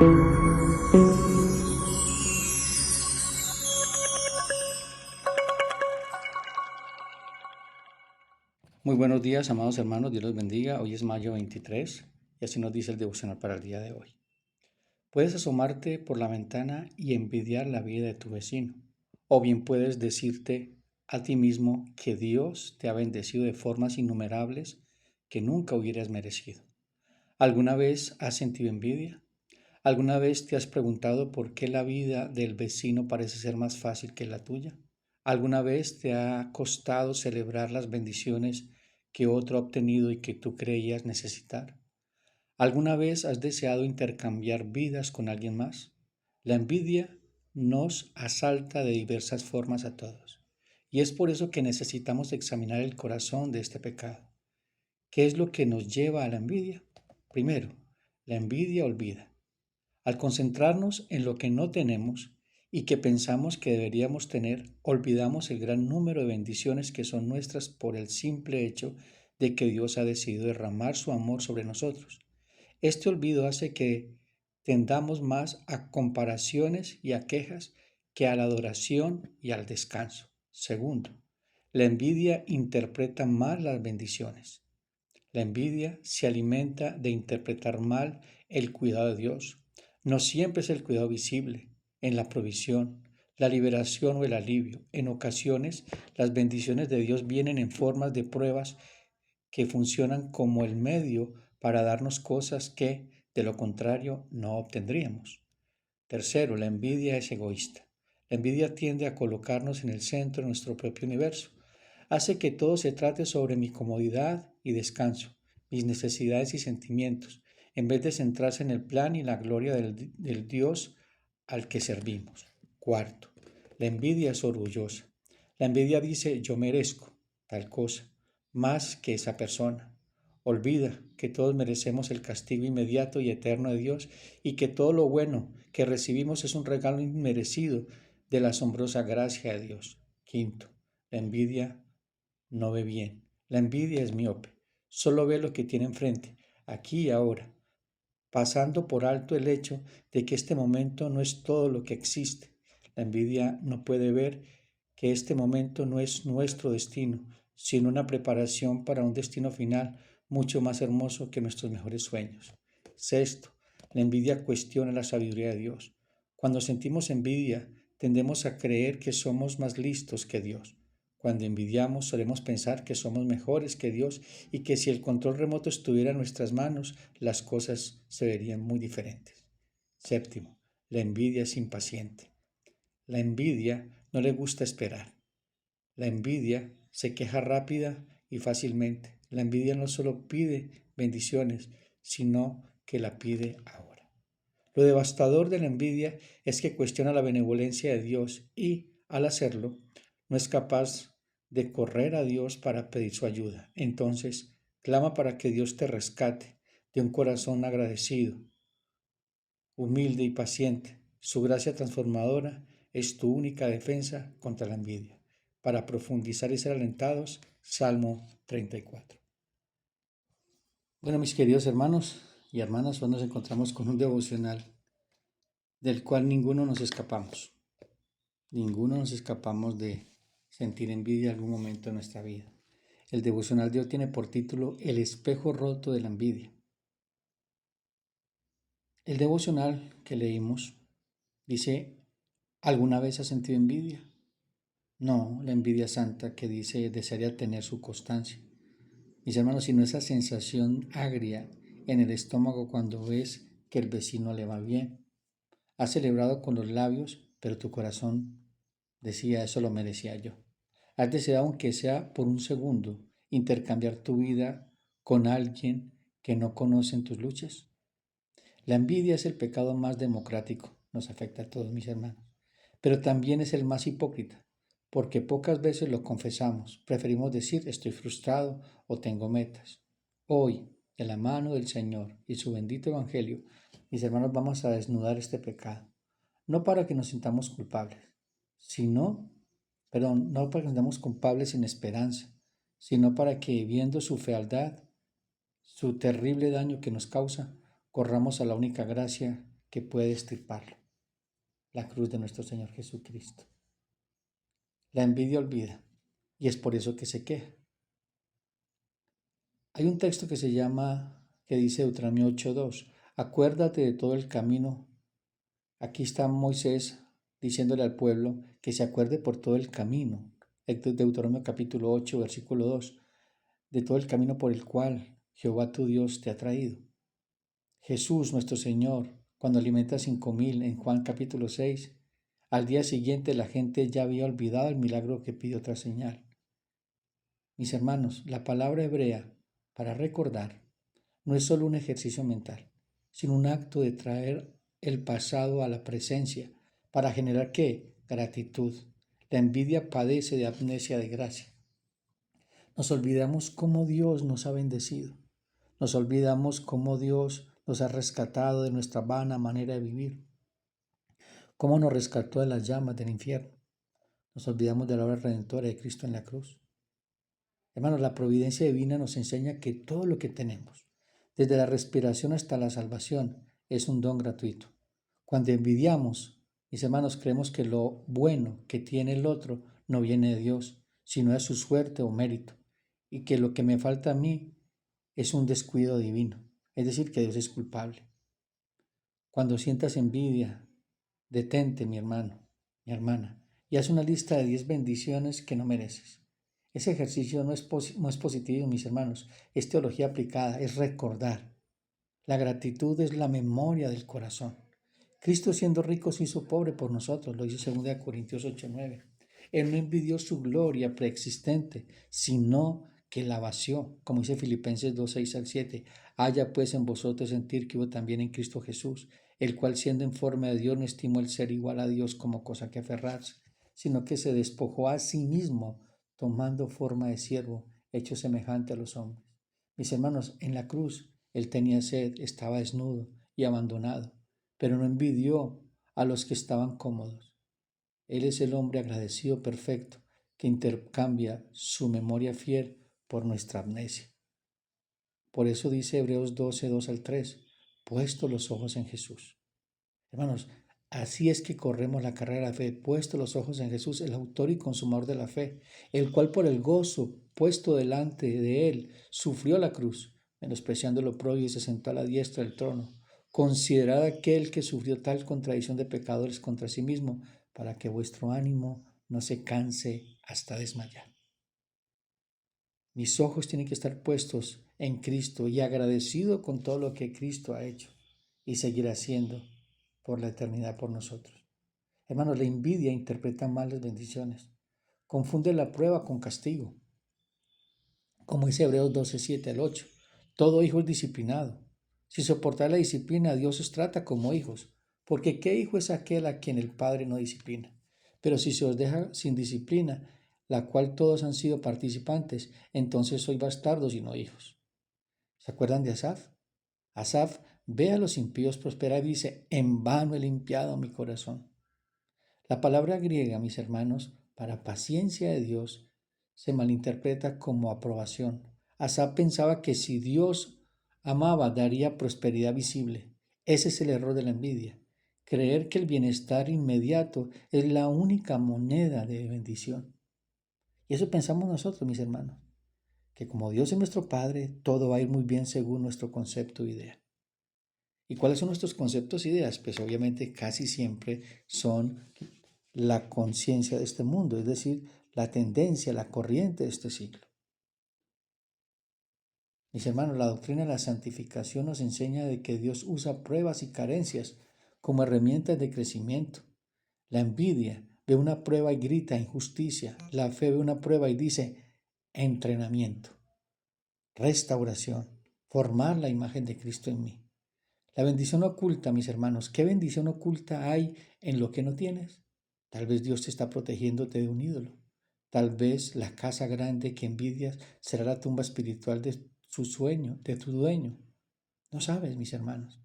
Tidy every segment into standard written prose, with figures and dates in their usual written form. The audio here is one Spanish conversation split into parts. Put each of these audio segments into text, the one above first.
Muy buenos días, amados hermanos, Dios los bendiga. Hoy es mayo 23 y así nos dice el devocional para el día de hoy. Puedes asomarte por la ventana y envidiar la vida de tu vecino, o bien puedes decirte a ti mismo que Dios te ha bendecido de formas innumerables que nunca hubieras merecido. ¿Alguna vez has sentido envidia? ¿Alguna vez te has preguntado por qué la vida del vecino parece ser más fácil que la tuya? ¿Alguna vez te ha costado celebrar las bendiciones que otro ha obtenido y que tú creías necesitar? ¿Alguna vez has deseado intercambiar vidas con alguien más? La envidia nos asalta de diversas formas a todos, y es por eso que necesitamos examinar el corazón de este pecado. ¿Qué es lo que nos lleva a la envidia? Primero, la envidia olvida. Al concentrarnos en lo que no tenemos y que pensamos que deberíamos tener, olvidamos el gran número de bendiciones que son nuestras por el simple hecho de que Dios ha decidido derramar su amor sobre nosotros. Este olvido hace que tendamos más a comparaciones y a quejas que a la adoración y al descanso. Segundo, la envidia interpreta mal las bendiciones. La envidia se alimenta de interpretar mal el cuidado de Dios. No siempre es el cuidado visible, en la provisión, la liberación o el alivio. En ocasiones, las bendiciones de Dios vienen en formas de pruebas que funcionan como el medio para darnos cosas que, de lo contrario, no obtendríamos. Tercero, la envidia es egoísta. La envidia tiende a colocarnos en el centro de nuestro propio universo. Hace que todo se trate sobre mi comodidad y descanso, mis necesidades y sentimientos, en vez de centrarse en el plan y la gloria del Dios al que servimos. Cuarto, la envidia es orgullosa. La envidia dice yo merezco tal cosa, más que esa persona. Olvida que todos merecemos el castigo inmediato y eterno de Dios y que todo lo bueno que recibimos es un regalo inmerecido de la asombrosa gracia de Dios. Quinto, la envidia no ve bien. La envidia es miope. Solo ve lo que tiene enfrente, aquí y ahora, pasando por alto el hecho de que este momento no es todo lo que existe. La envidia no puede ver que este momento no es nuestro destino, sino una preparación para un destino final mucho más hermoso que nuestros mejores sueños. Sexto, la envidia cuestiona la sabiduría de Dios. Cuando sentimos envidia, tendemos a creer que somos más listos que Dios. Cuando envidiamos, solemos pensar que somos mejores que Dios y que si el control remoto estuviera en nuestras manos, las cosas se verían muy diferentes. Séptimo, la envidia es impaciente. La envidia no le gusta esperar. La envidia se queja rápida y fácilmente. La envidia no solo pide bendiciones, sino que la pide ahora. Lo devastador de la envidia es que cuestiona la benevolencia de Dios y, al hacerlo, no es capaz de correr a Dios para pedir su ayuda. Entonces, clama para que Dios te rescate de un corazón agradecido, humilde y paciente. Su gracia transformadora es tu única defensa contra la envidia. Para profundizar y ser alentados, Salmo 34. Bueno, mis queridos hermanos y hermanas, hoy nos encontramos con un devocional del cual ninguno nos escapamos. Ninguno nos escapamos de sentir envidia en algún momento de nuestra vida. El devocional de hoy tiene por título El espejo roto de la envidia. El devocional que leímos dice, ¿alguna vez has sentido envidia? No, la envidia santa que dice desearía tener su constancia. Mis hermanos, sino esa sensación agria en el estómago cuando ves que el vecino le va bien. Has celebrado con los labios, pero tu corazón decía eso lo merecía yo. Has deseado, aunque sea por un segundo, intercambiar tu vida con alguien que no conoce tus luchas. La envidia es el pecado más democrático, nos afecta a todos mis hermanos, pero también es el más hipócrita, porque pocas veces lo confesamos, preferimos decir estoy frustrado o tengo metas. Hoy, de la mano del Señor y su bendito Evangelio, mis hermanos, vamos a desnudar este pecado, no para que nos sintamos culpables, no para que nos sintamos culpables sin esperanza, sino para que viendo su fealdad, su terrible daño que nos causa, corramos a la única gracia que puede extirparlo, la cruz de nuestro Señor Jesucristo. La envidia olvida y es por eso que se queja. Hay un texto que dice Deuteronomio 8:2, acuérdate de todo el camino. Aquí está Moisés diciéndole al pueblo que se acuerde por todo el camino. Deuteronomio capítulo 8, versículo 2, de todo el camino por el cual Jehová tu Dios te ha traído. Jesús, nuestro Señor, cuando alimenta a 5,000 en Juan capítulo 6, al día siguiente la gente ya había olvidado el milagro que pidió otra señal. Mis hermanos, la palabra hebrea para recordar no es solo un ejercicio mental, sino un acto de traer el pasado a la presencia para generar ¿qué? Gratitud. La envidia padece de amnesia de gracia. Nos olvidamos cómo Dios nos ha bendecido. Nos olvidamos cómo Dios nos ha rescatado de nuestra vana manera de vivir. Cómo nos rescató de las llamas del infierno. Nos olvidamos de la obra redentora de Cristo en la cruz. Hermanos, la providencia divina nos enseña que todo lo que tenemos, desde la respiración hasta la salvación, es un don gratuito. Cuando envidiamos, mis hermanos, creemos que lo bueno que tiene el otro no viene de Dios, sino de su suerte o mérito, y que lo que me falta a mí es un descuido divino, es decir, que Dios es culpable. Cuando sientas envidia, detente, mi hermano, mi hermana, y haz una lista de 10 bendiciones que no mereces. Ese ejercicio no es positivo, mis hermanos, es teología aplicada, es recordar. La gratitud es la memoria del corazón. Cristo siendo rico se hizo pobre por nosotros, lo dice 2 Corintios 8:9. Él no envidió su gloria preexistente, sino que la vació, como dice Filipenses 2:6-7. Haya pues en vosotros sentir que hubo también en Cristo Jesús, el cual siendo en forma de Dios no estimó el ser igual a Dios como cosa que aferrarse, sino que se despojó a sí mismo, tomando forma de siervo, hecho semejante a los hombres. Mis hermanos, en la cruz él tenía sed, estaba desnudo y abandonado, pero no envidió a los que estaban cómodos. Él es el hombre agradecido perfecto que intercambia su memoria fiel por nuestra amnesia. Por eso dice Hebreos 12:2-3, puesto los ojos en Jesús. Hermanos, así es que corremos la carrera de la fe, puesto los ojos en Jesús, el autor y consumador de la fe, el cual por el gozo puesto delante de él sufrió la cruz, menospreciando lo oprobio y se sentó a la diestra del trono. Considerad aquel que sufrió tal contradicción de pecadores contra sí mismo, para que vuestro ánimo no se canse hasta desmayar. Mis ojos tienen que estar puestos en Cristo y agradecido con todo lo que Cristo ha hecho y seguirá haciendo por la eternidad por nosotros. Hermanos, la envidia interpreta mal las bendiciones. Confunde la prueba con castigo. Como dice Hebreos 12:7-8. Todo hijo es disciplinado. Si soportáis la disciplina, Dios os trata como hijos. Porque ¿qué hijo es aquel a quien el Padre no disciplina? Pero si se os deja sin disciplina, la cual todos han sido participantes, entonces sois bastardos y no hijos. ¿Se acuerdan de Asaf? Asaf ve a los impíos prosperar y dice, en vano he limpiado mi corazón. La palabra griega, mis hermanos, para paciencia de Dios, se malinterpreta como aprobación. Asaf pensaba que si Dios amaba, daría prosperidad visible. Ese es el error de la envidia. Creer que el bienestar inmediato es la única moneda de bendición. Y eso pensamos nosotros, mis hermanos, que como Dios es nuestro Padre, todo va a ir muy bien según nuestro concepto e idea. ¿Y cuáles son nuestros conceptos e ideas? Pues obviamente casi siempre son la conciencia de este mundo, es decir, la tendencia, la corriente de este siglo. Mis hermanos, la doctrina de la santificación nos enseña de que Dios usa pruebas y carencias como herramientas de crecimiento. La envidia ve una prueba y grita injusticia. La fe ve una prueba y dice entrenamiento, restauración, formar la imagen de Cristo en mí. La bendición oculta, mis hermanos, ¿qué bendición oculta hay en lo que no tienes? Tal vez Dios te está protegiéndote de un ídolo. Tal vez la casa grande que envidias será la tumba espiritual de su sueño, de tu dueño. No sabes, mis hermanos.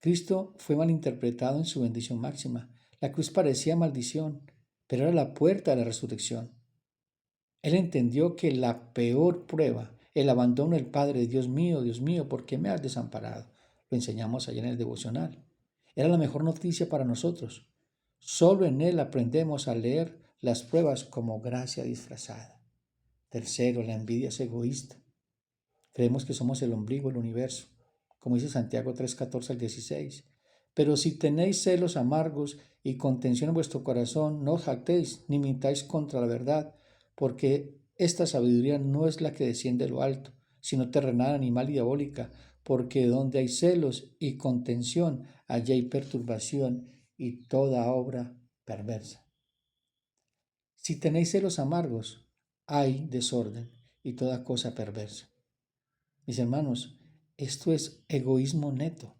Cristo fue malinterpretado en su bendición máxima. La cruz parecía maldición, pero era la puerta de la resurrección. Él entendió que la peor prueba, el abandono del Padre, Dios mío, ¿por qué me has desamparado? Lo enseñamos allá en el devocional. Era la mejor noticia para nosotros. Solo en Él aprendemos a leer las pruebas como gracia disfrazada. Tercero, la envidia es egoísta. Creemos que somos el ombligo del universo, como dice Santiago 3:14 al 16. Pero si tenéis celos amargos y contención en vuestro corazón, no os jactéis ni mintáis contra la verdad, porque esta sabiduría no es la que desciende de lo alto, sino terrenal, animal y diabólica, porque donde hay celos y contención, allí hay perturbación y toda obra perversa. Si tenéis celos amargos, hay desorden y toda cosa perversa. Mis hermanos, esto es egoísmo neto.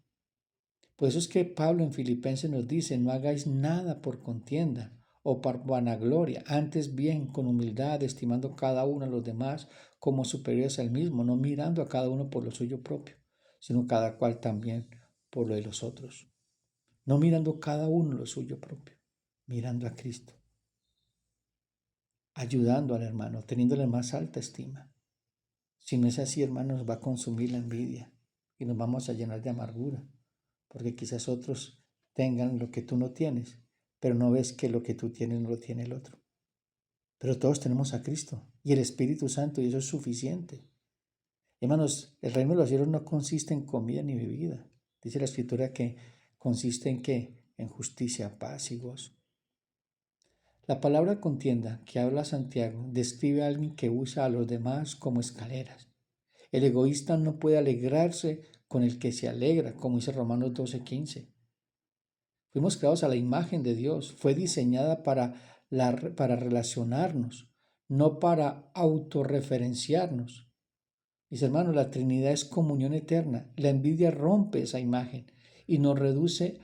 Por eso es que Pablo en Filipenses nos dice, no hagáis nada por contienda o por vanagloria, antes bien con humildad, estimando cada uno a los demás como superiores al mismo, no mirando a cada uno por lo suyo propio, sino cada cual también por lo de los otros. No mirando cada uno lo suyo propio, mirando a Cristo, ayudando al hermano, teniéndole más alta estima. Si no es así, hermano, nos va a consumir la envidia y nos vamos a llenar de amargura, porque quizás otros tengan lo que tú no tienes, pero no ves que lo que tú tienes no lo tiene el otro. Pero todos tenemos a Cristo y el Espíritu Santo y eso es suficiente. Hermanos, el reino de los cielos no consiste en comida ni bebida. Dice la Escritura que consiste en qué? En justicia, paz y gozo. La palabra contienda que habla Santiago describe a alguien que usa a los demás como escaleras. El egoísta no puede alegrarse con el que se alegra, como dice Romanos 12:15. Fuimos creados a la imagen de Dios, fue diseñada para relacionarnos, no para autorreferenciarnos. Mis hermanos, la Trinidad es comunión eterna. La envidia rompe esa imagen y nos reduce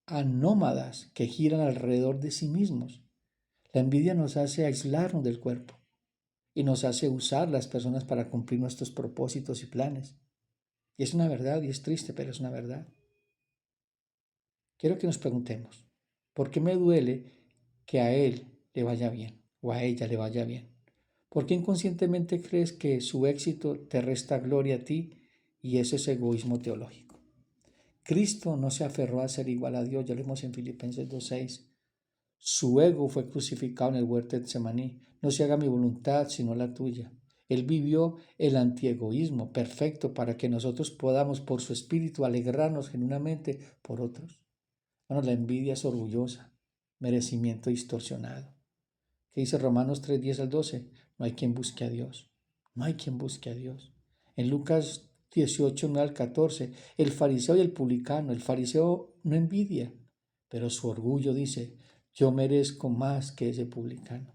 a nómadas que giran alrededor de sí mismos. La envidia nos hace aislarnos del cuerpo y nos hace usar las personas para cumplir nuestros propósitos y planes. Y es una verdad y es triste, pero es una verdad. Quiero que nos preguntemos, ¿por qué me duele que a él le vaya bien o a ella le vaya bien? ¿Por qué inconscientemente crees que su éxito te resta gloria a ti y eso es egoísmo teológico? Cristo no se aferró a ser igual a Dios, ya lo vimos en Filipenses 2:6. Su ego fue crucificado en el huerto de Getsemaní. No se haga mi voluntad, sino la tuya. Él vivió el antiegoísmo perfecto para que nosotros podamos, por su espíritu, alegrarnos genuinamente por otros. Bueno, la envidia es orgullosa, merecimiento distorsionado. ¿Qué dice Romanos 3:10 al 12? No hay quien busque a Dios. No hay quien busque a Dios. En Lucas 18:9 al 14, el fariseo y el publicano, el fariseo no envidia, pero su orgullo dice, yo merezco más que ese publicano.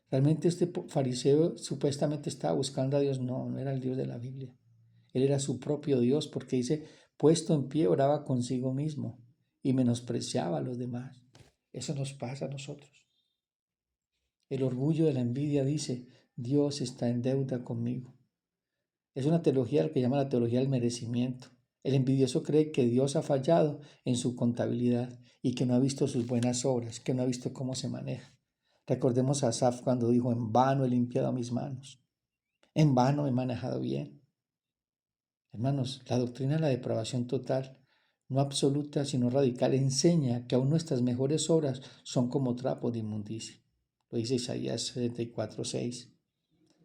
Realmente este fariseo supuestamente estaba buscando a Dios. No, no era el Dios de la Biblia. Él era su propio Dios porque dice, puesto en pie oraba consigo mismo y menospreciaba a los demás. Eso nos pasa a nosotros. El orgullo de la envidia dice, Dios está en deuda conmigo. Es una teología que llama la teología del merecimiento. El envidioso cree que Dios ha fallado en su contabilidad y que no ha visto sus buenas obras, que no ha visto cómo se maneja. Recordemos a Asaf cuando dijo, en vano he limpiado mis manos, en vano he manejado bien. Hermanos, la doctrina de la depravación total, no absoluta sino radical, enseña que aún nuestras mejores obras son como trapos de inmundicia. Lo dice Isaías 74:6.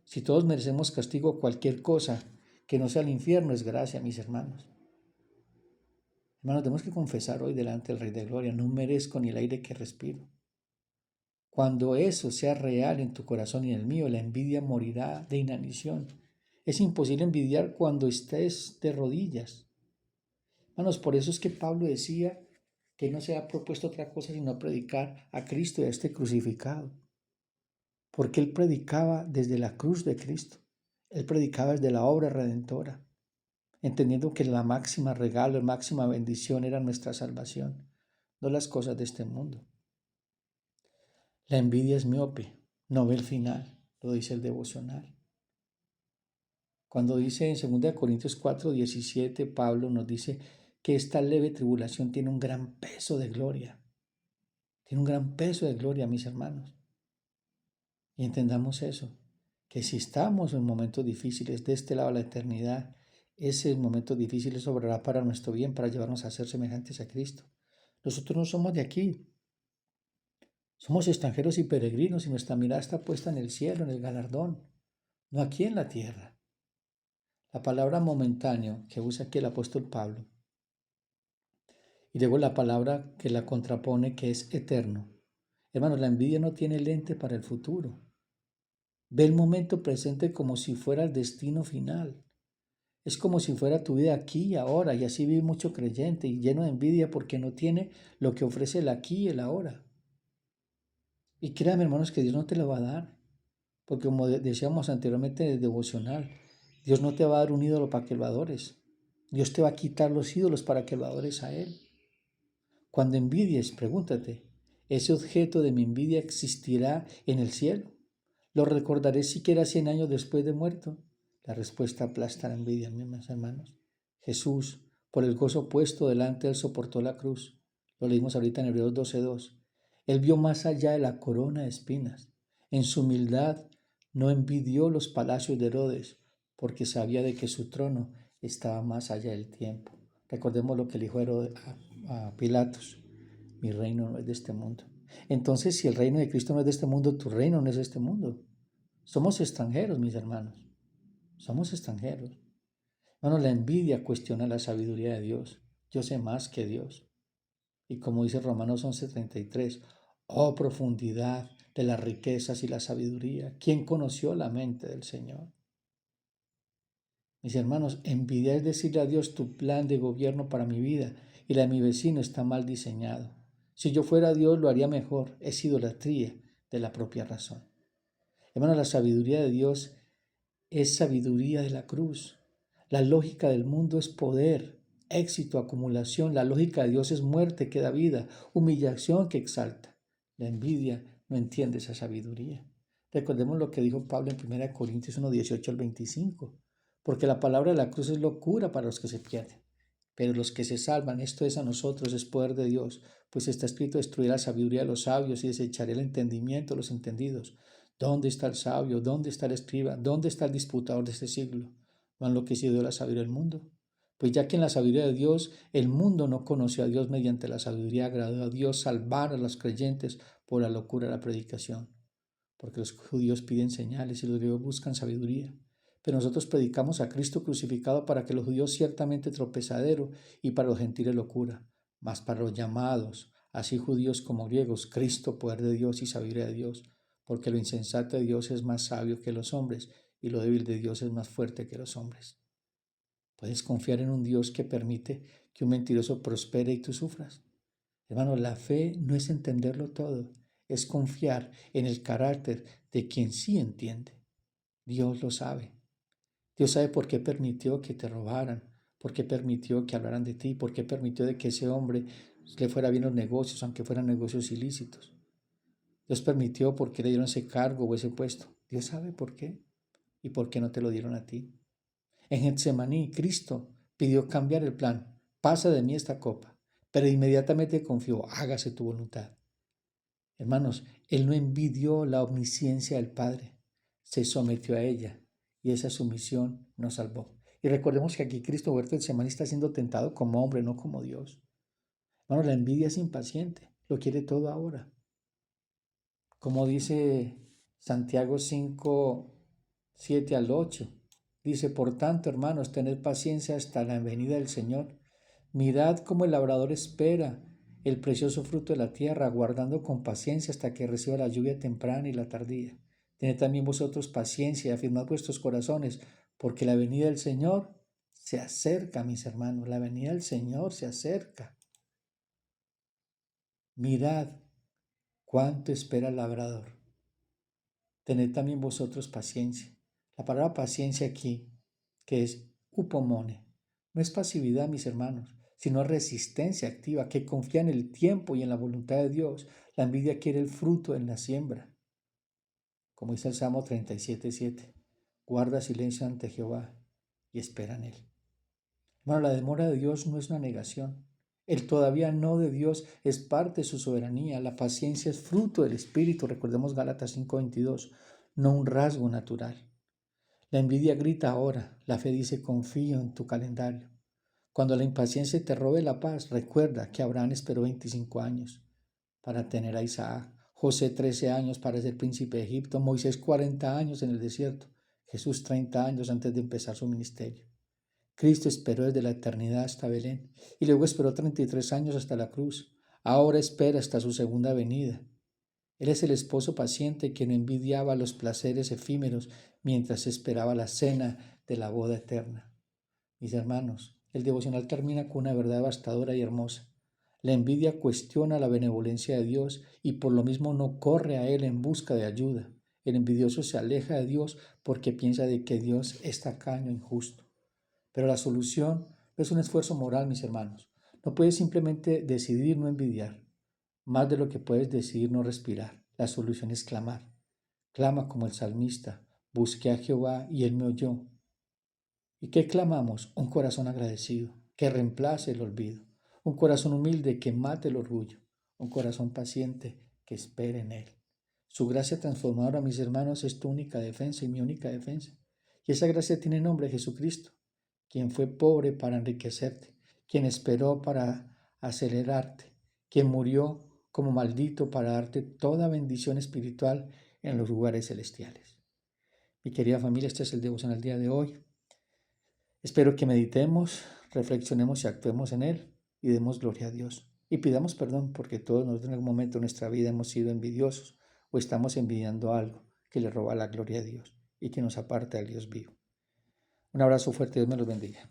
Si todos merecemos castigo, cualquier cosa que no sea el infierno es gracia, mis hermanos. Hermanos, tenemos que confesar hoy delante del Rey de Gloria, no merezco ni el aire que respiro. Cuando eso sea real en tu corazón y en el mío, la envidia morirá de inanición. Es imposible envidiar cuando estés de rodillas. Hermanos, por eso es que Pablo decía que no se ha propuesto otra cosa sino predicar a Cristo y a este crucificado. Porque él predicaba desde la cruz de Cristo. Él predicaba desde la obra redentora, entendiendo que la máxima regalo, la máxima bendición era nuestra salvación, no las cosas de este mundo. La envidia es miope, no ve el final, lo dice el devocional. Cuando dice en 2 Corintios 4:17, Pablo nos dice que esta leve tribulación tiene un gran peso de gloria. Tiene un gran peso de gloria, mis hermanos. Y entendamos eso, que si estamos en momentos difíciles de este lado de la eternidad, ese momento difícil obrará para nuestro bien, para llevarnos a ser semejantes a Cristo. Nosotros no somos de aquí, somos extranjeros y peregrinos y nuestra mirada está puesta en el cielo, en el galardón, no aquí en la tierra. La palabra momentáneo que usa aquí el apóstol Pablo y luego la palabra que la contrapone que es eterno. Hermanos, la envidia no tiene lente para el futuro. Ve el momento presente como si fuera el destino final. Es como si fuera tu vida aquí y ahora, y así vive mucho creyente y lleno de envidia porque no tiene lo que ofrece el aquí y el ahora. Y créanme, hermanos, que Dios no te lo va a dar, porque como decíamos anteriormente en el devocional, Dios no te va a dar un ídolo para que lo adores. Dios te va a quitar los ídolos para que lo adores a Él. Cuando envidies, pregúntate, ¿ese objeto de mi envidia existirá en el cielo? ¿Lo recordaré siquiera 100 años después de muerto? La respuesta aplasta la envidia, mis hermanos. Jesús, por el gozo puesto delante, Él soportó la cruz. Lo leímos ahorita en Hebreos 12:2. Él vio más allá de la corona de espinas. En su humildad no envidió los palacios de Herodes, porque sabía de que su trono estaba más allá del tiempo. Recordemos lo que le dijo Herodes a Pilatos: mi reino no es de este mundo. Entonces, si el reino de Cristo no es de este mundo, tu reino no es de este mundo. Somos extranjeros, mis hermanos. Somos extranjeros. Hermanos, la envidia cuestiona la sabiduría de Dios. Yo sé más que Dios. Y como dice Romanos 11:33, oh profundidad de las riquezas y la sabiduría, ¿quién conoció la mente del Señor? Mis hermanos, envidia es decirle a Dios: tu plan de gobierno para mi vida y la de mi vecino está mal diseñado. Si yo fuera Dios lo haría mejor. Es idolatría de la propia razón. Hermanos, la sabiduría de Dios es sabiduría de la cruz. La lógica del mundo es poder, éxito, acumulación. La lógica de Dios es muerte que da vida, humillación que exalta. La envidia no entiende esa sabiduría. Recordemos lo que dijo Pablo en 1 Corintios 1:18-25. Porque la palabra de la cruz es locura para los que se pierden. Pero los que se salvan, esto es a nosotros, es poder de Dios. Pues está escrito: destruirá la sabiduría de los sabios y desecharé el entendimiento de los entendidos. ¿Dónde está el sabio? ¿Dónde está el escriba? ¿Dónde está el disputador de este siglo? ¿No ha enloquecido la sabiduría del mundo? Pues ya que en la sabiduría de Dios el mundo no conoció a Dios, mediante la sabiduría agradó a Dios salvar a los creyentes por la locura de la predicación. Porque los judíos piden señales y los griegos buscan sabiduría. Pero nosotros predicamos a Cristo crucificado, para que los judíos ciertamente tropezadero y para los gentiles locura, mas para los llamados, así judíos como griegos, Cristo poder de Dios y sabiduría de Dios. Porque lo insensato de Dios es más sabio que los hombres, y lo débil de Dios es más fuerte que los hombres. ¿Puedes confiar en un Dios que permite que un mentiroso prospere y tú sufras? Hermano, la fe no es entenderlo todo, es confiar en el carácter de quien sí entiende. Dios lo sabe. Dios sabe por qué permitió que te robaran, por qué permitió que hablaran de ti, por qué permitió de que ese hombre le fuera bien los negocios, aunque fueran negocios ilícitos. Dios permitió porque le dieron ese cargo o ese puesto. Dios sabe por qué y por qué no te lo dieron a ti. En Getsemaní, Cristo pidió cambiar el plan. Pasa de mí esta copa. Pero inmediatamente confió: hágase tu voluntad. Hermanos, Él no envidió la omnisciencia del Padre. Se sometió a ella y esa sumisión nos salvó. Y recordemos que aquí Cristo huerto del Getsemaní está siendo tentado como hombre, no como Dios. Hermanos, la envidia es impaciente. Lo quiere todo ahora. Como dice Santiago 5:7-8. Dice: por tanto, hermanos, tened paciencia hasta la venida del Señor. Mirad cómo el labrador espera el precioso fruto de la tierra, aguardando con paciencia hasta que reciba la lluvia temprana y la tardía. Tened también vosotros paciencia y afirmad vuestros corazones, porque la venida del Señor se acerca, mis hermanos. La venida del Señor se acerca. Mirad cuánto espera el labrador. Tened también vosotros paciencia. La palabra paciencia aquí, que es upomone, no es pasividad, mis hermanos, sino resistencia activa que confía en el tiempo y en la voluntad de Dios. La envidia quiere el fruto en la siembra. Como dice el Salmo 37:7, guarda silencio ante Jehová y espera en Él. Hermano, la demora de Dios no es una negación. El todavía no de Dios es parte de su soberanía. La paciencia es fruto del Espíritu. Recordemos Gálatas 5:22, no un rasgo natural. La envidia grita ahora, la fe dice confío en tu calendario. Cuando la impaciencia te robe la paz, recuerda que Abraham esperó 25 años para tener a Isaac, José 13 años para ser príncipe de Egipto, Moisés 40 años en el desierto, Jesús 30 años antes de empezar su ministerio. Cristo esperó desde la eternidad hasta Belén y luego esperó 33 años hasta la cruz. Ahora espera hasta su segunda venida. Él es el esposo paciente que no envidiaba los placeres efímeros mientras esperaba la cena de la boda eterna. Mis hermanos, el devocional termina con una verdad devastadora y hermosa. La envidia cuestiona la benevolencia de Dios y por lo mismo no corre a Él en busca de ayuda. El envidioso se aleja de Dios porque piensa de que Dios es tacaño e injusto. Pero la solución no es un esfuerzo moral, mis hermanos. No puedes simplemente decidir no envidiar, más de lo que puedes decidir no respirar. La solución es clamar. Clama como el salmista, busqué a Jehová y Él me oyó. ¿Y qué clamamos? Un corazón agradecido, que reemplace el olvido. Un corazón humilde que mate el orgullo. Un corazón paciente que espere en Él. Su gracia transformadora, mis hermanos, es tu única defensa y mi única defensa. Y esa gracia tiene nombre, Jesucristo, quien fue pobre para enriquecerte, quien esperó para acelerarte, quien murió como maldito para darte toda bendición espiritual en los lugares celestiales. Mi querida familia, este es el devocional día de hoy. Espero que meditemos, reflexionemos y actuemos en él y demos gloria a Dios. Y pidamos perdón porque todos nosotros en algún momento de nuestra vida hemos sido envidiosos o estamos envidiando algo que le roba la gloria a Dios y que nos aparta del Dios vivo. Un abrazo fuerte, Dios me los bendiga.